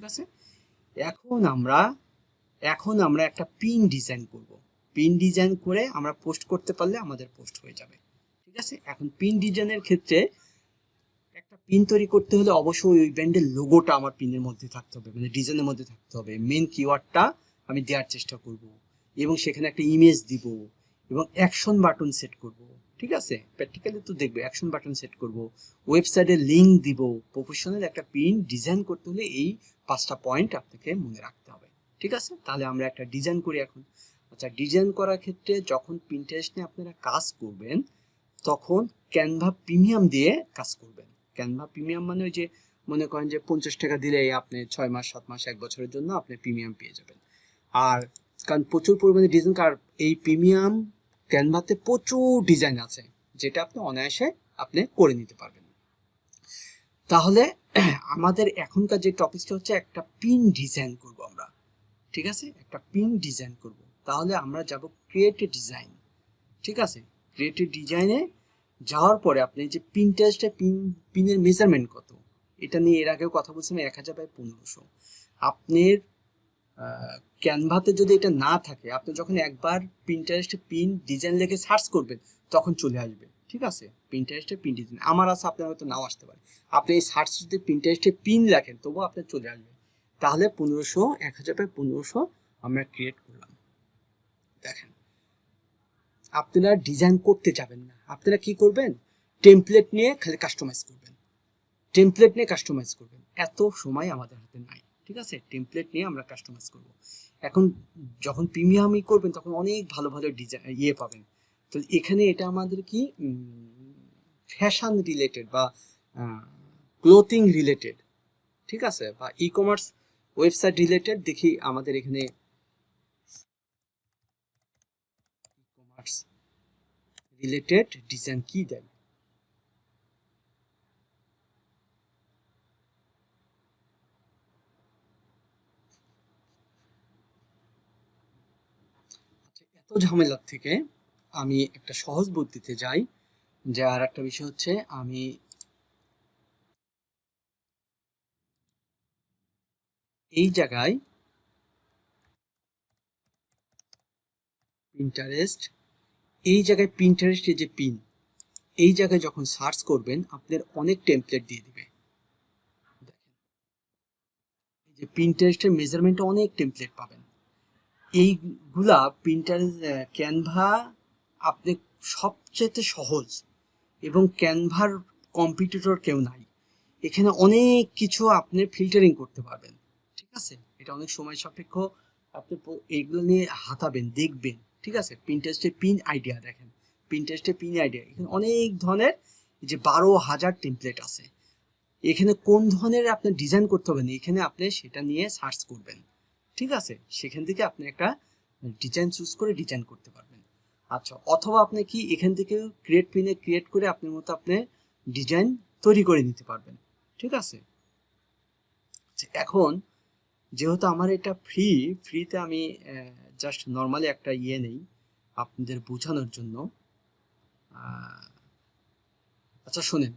আছে। এখন আমরা একটা পিন ডিজাইন করব। পিন ডিজাইন করে আমরা পোস্ট করতে পারলে আমাদের পোস্ট হয়ে যাবে। ঠিক আছে, এখন পিন ডিজাইনের ক্ষেত্রে একটা পিন তৈরি করতে হলে অবশ্যই ওই ব্র্যান্ডের লোগোটা আমার পিনের মধ্যে থাকতে হবে, মানে ডিজাইনের মধ্যে থাকতে হবে। মেন কিওয়ার্ডটা আমি দেওয়ার চেষ্টা করব এবং সেখানে একটা ইমেজ দিব এবং অ্যাকশন বাটন সেট করব। ঠিক আছে, প্র্যাকটিক্যালি তো দেখবে অ্যাকশন বাটন সেট করব, ওয়েবসাইটের লিংক দিব। প্রফেশনাল একটা পিন ডিজাইন করতে হলে এই 5টা পয়েন্ট আপনাকে মনে রাখতে হবে। ঠিক আছে, তাহলে আমরা একটা ডিজাইন করি এখন। আচ্ছা, ডিজাইন করার ক্ষেত্রে যখন পিন্টারেস্ট নিয়ে আপনারা কাজ করবেন তখন ক্যানভা প্রিমিয়াম দিয়ে কাজ করবেন। ক্যানভা প্রিমিয়াম মানে ওই যে মনে করেন যে 50 টাকা দিলেই আপনি 6 মাস 7 মাস 1 বছরের জন্য আপনি প্রিমিয়াম পেয়ে যাবেন। আর কারণ প্রচুর পরিমাণে ডিজাইন, কার এই প্রিমিয়াম ক্যানভাতে প্রচুর ডিজাইন আছে যেটা আপনি অনায়াসে আপনি করে নিতে পারবেন। তাহলে আমাদের এখনকার যে টপিকটা হচ্ছে একটা পিন ডিজাইন করব আমরা। ঠিক আছে, একটা পিন ডিজাইন করব। তাহলে আমরা যাব ক্রিয়েটিভ ডিজাইন। ঠিক আছে, ক্রিয়েটিভ ডিজাইনে যাওয়ার পরে আপনি যে পিনটারেস্টে পিনের মেজারমেন্ট কত, এটা নিয়ে এর আগেও কথা বলছিলাম, 1000/1500। আপনার ক্যানভাতে যদি এটা না থাকে, আপনি যখন একবার পিনটারেস্টে পিন ডিজাইন লিখে সার্চ করবেন তখন চলে আসবে। ঠিক আছে, পিনটারেস্টে পিন ডিজাইন আমার আছে, আপনার হয়তো নাও আসতে পারে। আপনি এই সার্চ যদি পিনটারেস্টে পিন লেখেন তবুও আপনার চলে আসবে। তাহলে 1500, 1000/1500 আমরা ক্রিয়েট করলাম। দেখেন, আপনারা ডিজাইন করতে যাবেন না, আপনারা কি করবেন, টেমপ্লেট নিয়ে খালি কাস্টমাইজ করবেন। টেমপ্লেট নিয়ে কাস্টমাইজ করবেন, এত সময় আমাদের হাতে নাই। ঠিক আছে, টেমপ্লেট নিয়ে আমরা কাস্টমাইজ করব। এখন যখন প্রিমিয়ামই করবেন তখন অনেক ভালো ভালো ডিজাইন পাবেন। তো এখানে এটা আমাদের কি ফ্যাশন রিলেটেড বা ক্লোথিং রিলেটেড, ঠিক আছে, বা ই কমার্স ওয়েবসাইট রিলেটেড। দেখি আমাদের এখানে ই কমার্স রিলেটেড ডিজাইন কি দেয়। এত ঝামেলার থেকে আমি একটা সহজ বুদ্ধিতে যাই, যে আর একটা বিষয় হচ্ছে আমি এই জায়গায় পিন্টারেস্ট, এই জায়গায় পিন্টারেস্ট এই যে পিন, এই জায়গায় যখন সার্চ করবেন আপনার অনেক টেমপ্লেট দিয়ে দিবে। দেখেন, এই যে পিন্টারেস্টের মেজারমেন্টে অনেক টেমপ্লেট পাবেন। এইগুলা পিন্টারেস্ট ক্যানভা আপনি সবচেয়ে সহজ, এবং ক্যানভার কম্পিটিটর কেউ নাই। এখানে অনেক কিছু আপনি ফিল্টারিং করতে পারবেন। ঠিক আছে, এটা অনেক সময় সাপেক্ষ। আপনি এইগুলো নিয়ে হাতাবেন, দেখবেন। ঠিক আছে, পিন্টারেস্টের পিন আইডিয়া দেখেন, পিন্টারেস্টের পিন আইডিয়া এখানে অনেক ধরনের, যে 12,000 টেমপ্লেট আছে। এখানে কোন ধরনের আপনি ডিজাইন করতে হবে না, এখানে আপনি সেটা নিয়ে সার্চ করবেন। ঠিক আছে, সেখান থেকে আপনি একটা ডিজাইন চুজ করে ডিজাইন করতে পারবেন। আচ্ছা, অথবা আপনি কি এখান থেকে ক্রিয়েট পিনে ক্রিয়েট করে আপনার মতো আপনি ডিজাইন তৈরি করে নিতে পারবেন। ঠিক আছে, আচ্ছা, এখন যেহেতু আমার এটা ফ্রিতে আমি জাস্ট নর্মালি একটা নেই আপনাদের বোঝানোর জন্য। আচ্ছা শোনেন,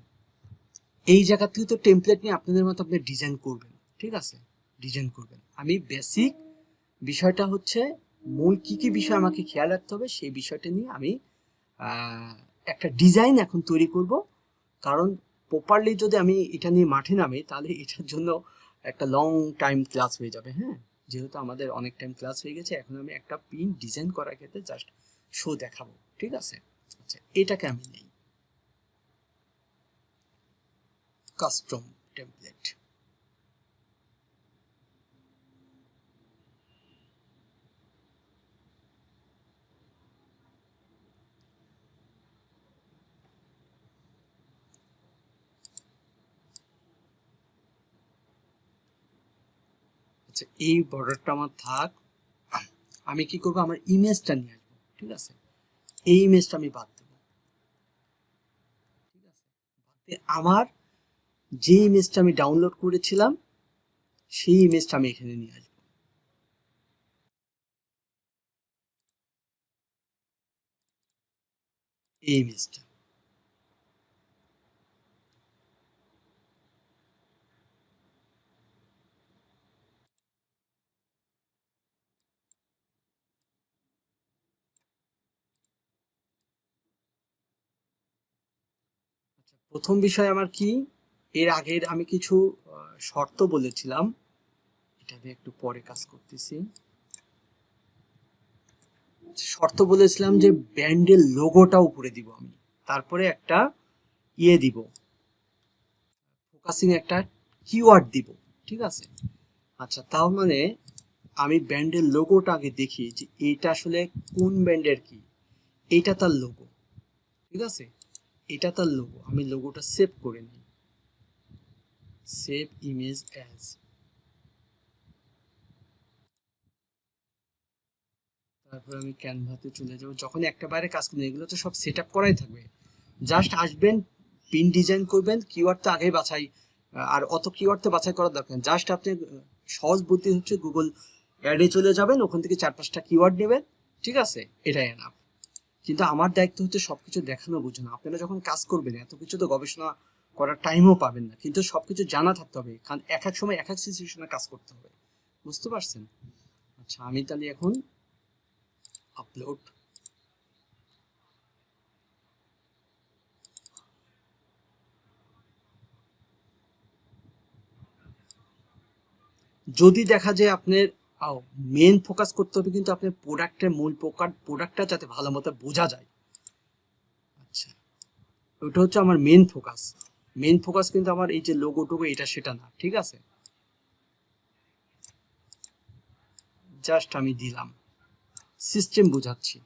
এই জায়গা থেকে তো টেমপ্লেট নিয়ে আপনাদের মতো আপনি ডিজাইন করবেন। ঠিক আছে, ডিজাইন করবেন। আমি বেসিক বিষয়টা হচ্ছে মূল কি কি বিষয় আমাকে খেয়াল রাখতে হবে সেই বিষয়টা নিয়ে আমি আহ, একটা ডিজাইন এখন তৈরি করব। কারণ প্রপারলি যদি আমি এটা নিয়ে মাঠে নামি তাহলে এটার জন্য একটা লং টাইম ক্লাস হয়ে যাবে। হ্যাঁ, যেহেতু আমাদের অনেক টাইম ক্লাস হয়ে গেছে, এখন আমি একটা পিন ডিজাইন করার ক্ষেত্রে জাস্ট শো দেখাবো। ঠিক আছে, আচ্ছা, এটাকে আমি নেই কাস্টম টেমপ্লেট। আচ্ছা, এই বর্ডারটা আমার থাক। আমি কি করবো, আমার ইমেজটা নিয়ে আসবো। ঠিক আছে, এই ইমেজটা আমি বাদ দেবো। ঠিক আছে, আমার যে ইমেজটা আমি ডাউনলোড করেছিলাম সেই ইমেজটা আমি এখানে নিয়ে আসবো। এই ইমেজটা, প্রথম বিষয় আমার কি, এর আগের আমি কিছু শর্ত বলেছিলাম, এটা আমি একটু পরে কাজ করতেছি। শর্ত বলেছিলাম যে ব্যান্ডের লোগোটা উপরে দিব আমি, তারপরে একটা দিব, ফোকাসিং একটা কিওয়ার্ড দিব, ঠিক আছে। আচ্ছা, তার মানে আমি ব্যান্ডের লোগোটা আগে দেখি যে এটা আসলে কোন ব্যান্ডের কি, এইটা তার লোগো, ঠিক আছে, এটা তার লোগো। আমি লোগোটা সেভ করে নিই, সেভ ইমেজ অ্যাজ। তারপর আমি ক্যানভাতে চলে যাব। যখন একটা বাইরে কাজ করবেন এগুলো তো সব সেট আপ করাই থাকবে, জাস্ট আসবেন, পিন ডিজাইন করবেন, কিওয়ার্ড তো আগেই বাছাই, আর অত কিওয়ার্ড তো বাছাই করার দরকার, জাস্ট আপনি সহজ বুদ্ধি হচ্ছে গুগল অ্যাডে চলে যাবেন, ওখান থেকে 4-5টা কিওয়ার্ড নেবেন, ঠিক আছে, এটাই এনাফ। কিন্তু আমার দায়িত্ব হচ্ছে সবকিছু দেখানো, বোঝানো। আপনারা যখন কাজ করবেন এত কিছু তো গবেষণা করার টাইমও পাবেন না, কিন্তু সবকিছু জানা থাকতে হবে, কারণ এক এক সময় এক এক সিচুয়েশনে কাজ করতে হবে, বুঝতে পারছেন। আচ্ছা, আমি তাহলে এখন আপলোড, যদি দেখা যায় আপনার মেন ফোকাস করতে হবে কিন্তু আপনার প্রোডাক্টের মূল প্রোডাক্টটা যাতে ভালো মতো বোঝা যায়। আচ্ছা, ওটা হচ্ছে আমার মেন ফোকাস। মেন ফোকাস কিন্তু আমার এই যে লোগো টোগো এটা সেটা না, ঠিক আছে। জাস্ট আমি দিলাম, সিস্টেম বোঝাচ্ছি।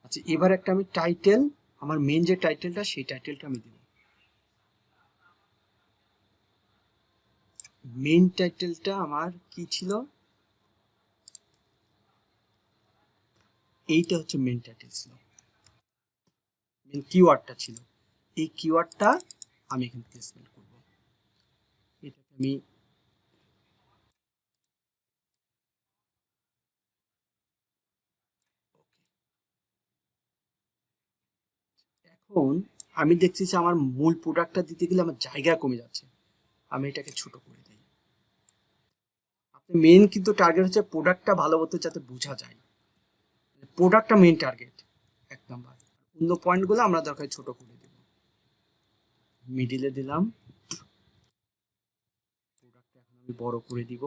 আচ্ছা, এবার একটা আমি টাইটেল, আমার মেন যে টাইটেলটা সেই টাইটেলটা আমি দিব। মেন টাইটেলটা আমার কি ছিল, এইটা হচ্ছে মেন টাইটেল ছিল, মেন কিওয়ার্ডটা ছিল, এই কিওয়ার্ডটা আমি এখানে প্লেসমেন্ট করব। এটাকে আমি, এখন আমি দেখছি যে আমার মূল প্রোডাক্টটা দিতে গেলে আমার জায়গা কমে যাচ্ছে, আমি এটাকে ছোট করে দিই। আপনি মেন কিন্তু টার্গেট হচ্ছে প্রোডাক্টটা ভালো মতো যাতে বোঝা যায়, প্রোডাক্টটা মেন টার্গেট 1 নাম্বার। অন্য পয়েন্টগুলো আমরা দরকার ছোট করে দেব। মিডিলে দিলাম, প্রোডাক্টটা এখন আমি বড় করে দিব।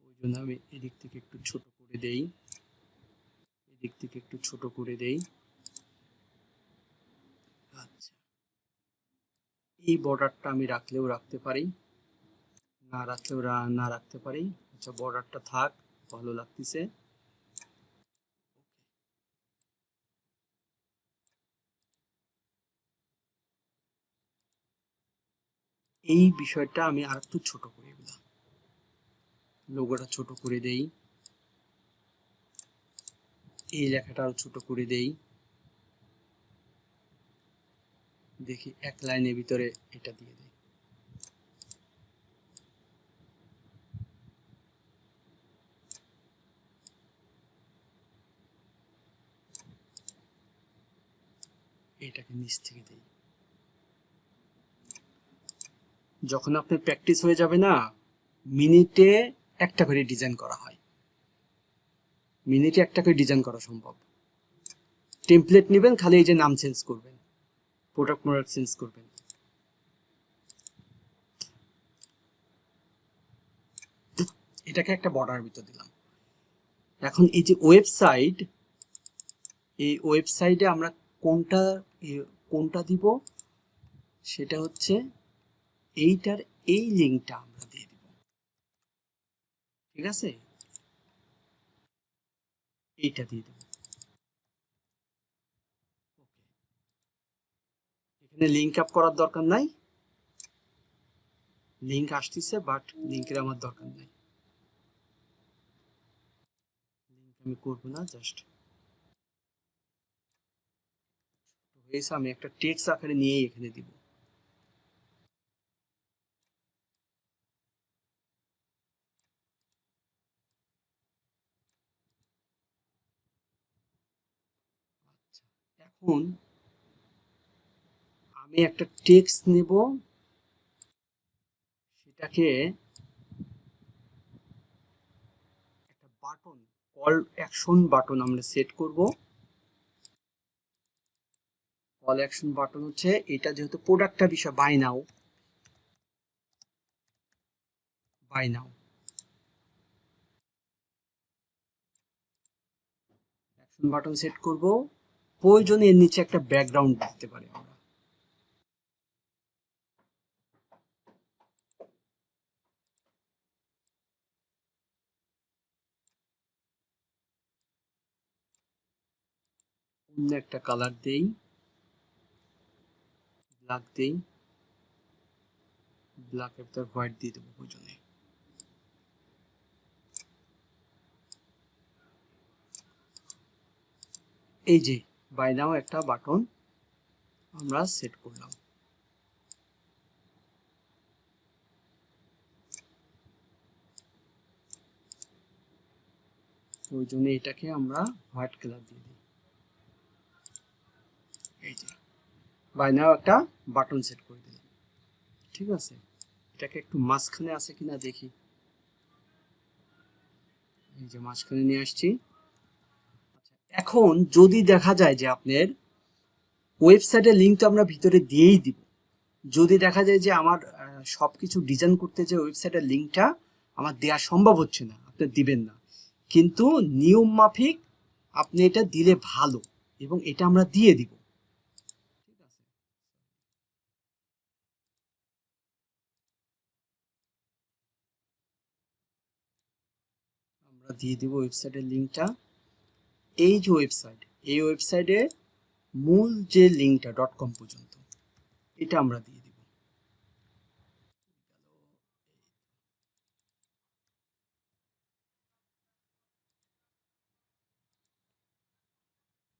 ওই জন্য আমি এদিক থেকে একটু ছোট করে দেই, এদিক থেকে একটু ছোট করে দেই। আচ্ছা, এই বর্ডারটা আমি রাখলেও রাখতে পারি, না রাখলেও না রাখতে পারি। আচ্ছা, বর্ডারটা থাক, ভালো লাগতেছে। এই বিষয়টা আমি আর একটু ছোট করে দিলাম, লোগোটা ছোট করে দেই, এই লেখাটা আরো ছোট করে দেই, দেখি এক লাইনের ভিতরে এটা দিয়ে দেই। এটাকে নিচ থেকে দেই। যখন আপনার প্র্যাকটিস হয়ে যাবে না, মিনিটে একটা করে ডিজাইন করা হয়, মিনিটে একটা করে ডিজাইন করা সম্ভব। টেমপ্লেট নেবেন, খালি এই যে নাম চেঞ্জ করবেন, প্রোডাক্ট চেঞ্জ করবেন। এটাকে একটা বর্ডার ভিতর দিলাম। এখন এই যে ওয়েবসাইট, এই ওয়েবসাইটে আমরা কোনটা কোনটা দিব, সেটা হচ্ছে এইটার এই লিঙ্কটা আমরা দিয়ে দিব, ঠিক আছে, এইটা দিয়ে দেব। এখানে লিঙ্ক আপ করার দরকার নাই, লিঙ্ক আসতেছে বাট লিঙ্কের আমার দরকার নাই, লিঙ্ক আমি করবো না, জাস্ট হয়েছে। আমি একটা টেক্সট আকারে নিয়ে এখানে দিব। এখন আমি একটা টেক্সট নেব, সেটাকে একটা বাটন, কল অ্যাকশন বাটন আমরা সেট করব। কল অ্যাকশন বাটন হচ্ছে এটা, যেহেতু প্রোডাক্টটা বিষয় buy now, buy now action button set করব। প্রয়োজনে এর নিচে একটা ব্যাকগ্রাউন্ড দিতে পারি আমরা। অন্য একটা কালার দেই, ব্ল্যাক দেই, ব্ল্যাকের ভিতর হোয়াইট দিয়ে দেবো প্রয়োজনে। এই যে বাই নাও একটা বাটন আমরা সেট করলাম। ওই জন্য এটাকে আমরা হোয়াইট কালার দিয়ে দিই। এই যে বাই নাও একটা বাটন সেট করে দিলাম। ঠিক আছে, এটাকে একটু মাঝখানে আছে কিনা দেখি। এই যে মাঝখানে নিয়ে আসছি। এখন যদি দেখা যায় যে আপনার ওয়েবসাইটের লিঙ্ক তো আমরা ভিতরে দিয়েই দিব, যদি দেখা যায় যে আমার সবকিছু ডিজাইন করতে যে ওয়েবসাইটের লিঙ্কটা আমার দেওয়া সম্ভব হচ্ছে না, আপনি দিবেন না, কিন্তু নিয়ম মাফিক আপনি এটা দিলে ভালো, এবং এটা আমরা দিয়ে দিব। ঠিক আছে, আমরা দিয়ে দিব ওয়েবসাইটের লিঙ্কটা। এই যে ওয়েবসাইট, এই ওয়েবসাইটের মূল যে লিঙ্কটা .com পর্যন্ত, এটা আমরা দিয়ে দিব।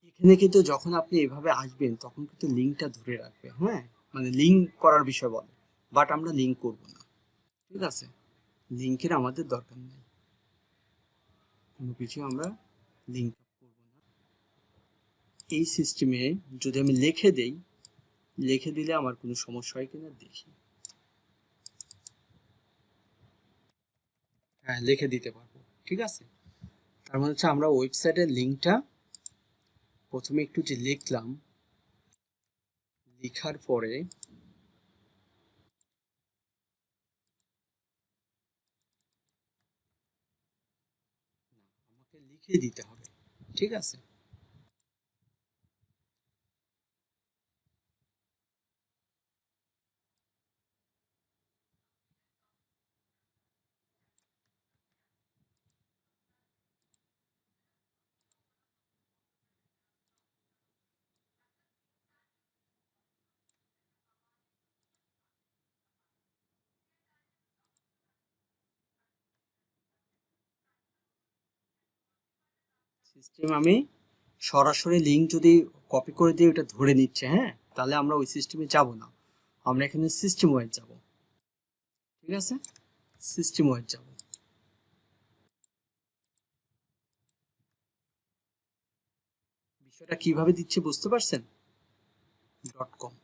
এখানে কিন্তু যখন আপনি এভাবে আসবেন তখন কিন্তু লিঙ্কটা ধরে রাখবে, হ্যাঁ, মানে লিঙ্ক করার বিষয় বলে, বাট আমরা লিঙ্ক করব না। ঠিক আছে, লিঙ্কের আমাদের দরকার নেই, কোনো কিছু আমরা লিঙ্ক করব না। এই সিস্টেমে যদি আমি লিখে দেই, লিখে দিলে আমার কোনো সমস্যা হয় কিনা দেখি। হ্যাঁ, লিখে দিতে পারবো। ঠিক আছে, তার মানে হচ্ছে আমরা ওয়েবসাইটের লিঙ্কটা প্রথমে একটু যে লিখলাম, লেখার পরে আমাকে লিখে দিতে হবে। ঠিক আছে, সিস্টেম আমি সরাসরি লিঙ্ক যদি কপি করে দিয়ে ওটা ধরে নিচ্ছে, হ্যাঁ, তাহলে আমরা ওই সিস্টেমে যাব না, আমরা এখানে সিস্টেম ওয়াইজ যাব। ঠিক আছে, সিস্টেম ওয়াইজ যাব। বিষয়টা কিভাবে দিচ্ছে বুঝতে পারছেন? .com,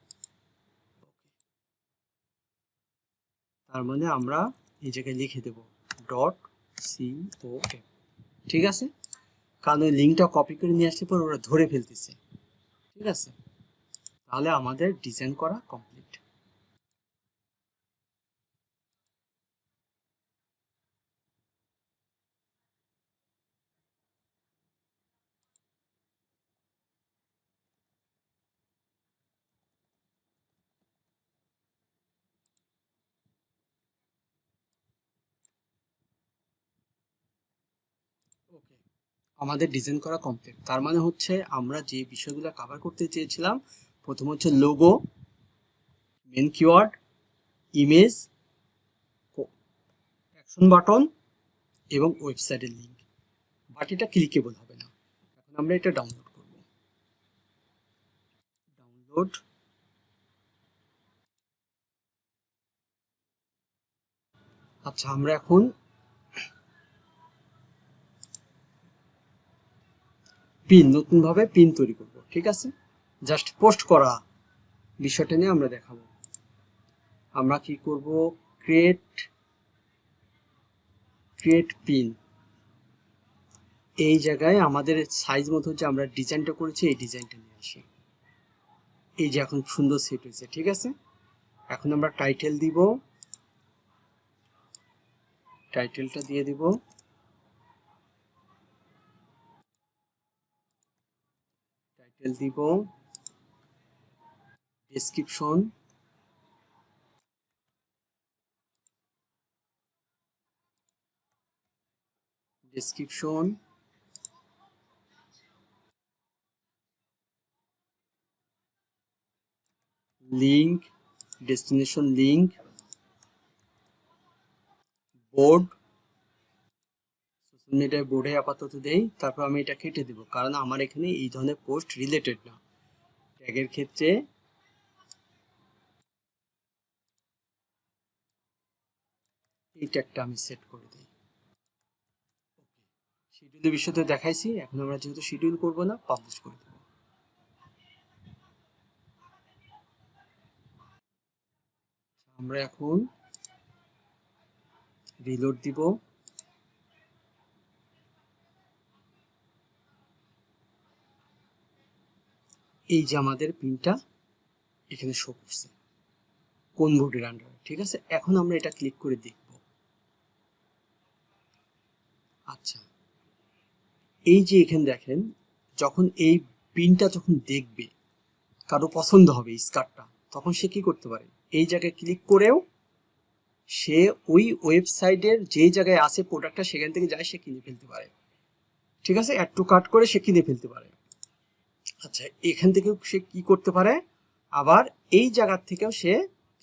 তার মানে আমরা এই জায়গায় লিখে দেব .com। ঠিক আছে, কারণ ওই লিঙ্কটা কপি করে নিয়ে আসলে পর ওরা ধরে ফেলতেছে। ঠিক আছে, তাহলে আমাদের ডিজাইন করা কমপ্লিট। ওকে, আমাদের ডিজাইন করা কমপ্লিট। তার মানে হচ্ছে আমরা যে বিষয়গুলো কভার করতে চেয়েছিলাম, প্রথম হচ্ছে logo, main keyword, image, action button এবং ওয়েবসাইটের লিঙ্ক। বাট এটা ক্লিকেবল হবে না। এখন আমরা এটা ডাউনলোড করব। ডাউনলোড, আচ্ছা আমরা এখন পিন, নতুনভাবে পিন তৈরি করব। ঠিক আছে, জাস্ট পোস্ট করা বিষয়টা নিয়ে আমরা দেখাবো। আমরা কি করব, ক্রিয়েট ক্রিয়েট পিন, এই জায়গায় আমাদের সাইজ মতো যে আমরা ডিজাইনটা করেছি এই ডিজাইনটা নিয়ে আসি। এই যে এখন সুন্দর সেট হয়েছে, ঠিক আছে। এখন আমরা টাইটেল দিব, টাইটেলটা দিয়ে দিব, টাইটেল দিব, description, description, link, destination link, board, social মিডিয়ায় বোর্ডে আপাতত দেই, তারপর আমি এটা কেটে দেব কারণ আমার এখানে এই ধরনের পোস্ট রিলেটেড না। ট্যাগের ক্ষেত্রে এই ট্যাগটা আমি সেট করে দিই। শিডিউলের বিষয়তে দেখাইছি, এখন আমরা যেহেতু শিডিউল করব না, পাবলিশ করে দেব। আমরা এখন রিলোড দিব, এই যে আমাদের পিনটা এখানে শো করছে কোন বোর্ডের আন্ডারে, ঠিক আছে। এখন আমরা এটা ক্লিক করে দেখব। আচ্ছা, এই যে এখানে দেখেন, যখন এই পিনটা যখন দেখবে কারো পছন্দ হবে স্কার্টটা, তখন সে কি করতে পারে, এই জায়গায় ক্লিক করেও সে ওই ওয়েবসাইটের যে জায়গায় আছে প্রোডাক্টটা সেখান থেকে যায় সে কিনে ফেলতে পারে, ঠিক আছে। অ্যাড টু কার্ট করে সে কিনে ফেলতে পারে। আচ্ছা, এখান থেকেও সে কি করতে পারে, আবার এই জায়গার থেকেও সে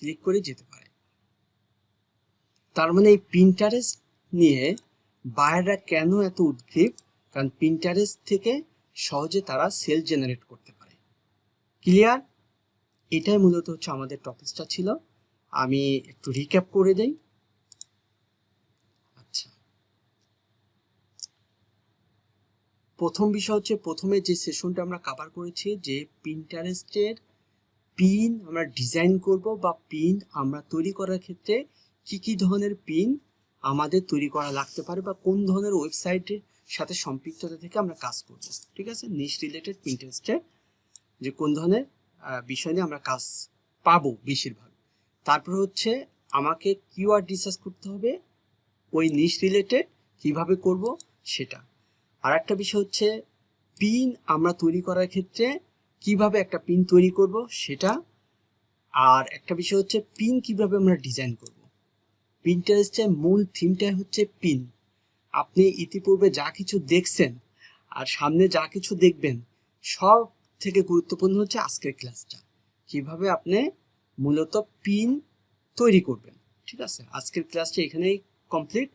ক্লিক করে যেতে পারে। তার মানে এই পিন্টারেস্ট নিয়ে বায়াররা কেন এত উদ্গ্রীব, কারণ পিন্টারেস্ট থেকে সহজে তারা সেল জেনারেট করতে পারে। ক্লিয়ার? এটাই মূলত হচ্ছে আমাদের টপিকটা ছিল। আমি একটু রিক্যাপ করে দেই। আচ্ছা, প্রথম বিষয় হচ্ছে, প্রথমে যে সেশনটা আমরা কভার করেছি যে পিন্টারেস্টের পিন আমরা ডিজাইন করব বা পিন আমরা তৈরি করার ক্ষেত্রে কি কি ধরনের পিন আমাদের তৈরি করা লাগতে পারে বা কোন ধরনের ওয়েবসাইটের সাথে সম্পৃক্ততা থেকে আমরা কাজ করব, ঠিক আছে। নিশ রিলেটেড পিন্টারেস্টের যে কোন ধরনের বিষয় নিয়ে আমরা কাজ পাবো বেশিরভাগ। তারপর হচ্ছে আমাকে কিওয়ার্ড রিসার্চ করতে হবে ওই নিশ রিলেটেড, কিভাবে করব সেটা। আর একটা বিষয় হচ্ছে পিন আমরা তৈরি করার ক্ষেত্রে কিভাবে একটা পিন তৈরি করব সেটা। আর একটা বিষয় হচ্ছে পিন কিভাবে আমরা ডিজাইন করব। পিন্টারেস্টের মূল থিমটাই হচ্ছে পিন। আপনি ইতিপূর্বে যা কিছু দেখছেন আর সামনে যা কিছু দেখবেন, সব থেকে গুরুত্বপূর্ণ হচ্ছে আজকের ক্লাসটা, কিভাবে আপনি মূলত পিন তৈরি করবেন, ঠিক আছে। আজকের ক্লাসটা এখানেই কমপ্লিট।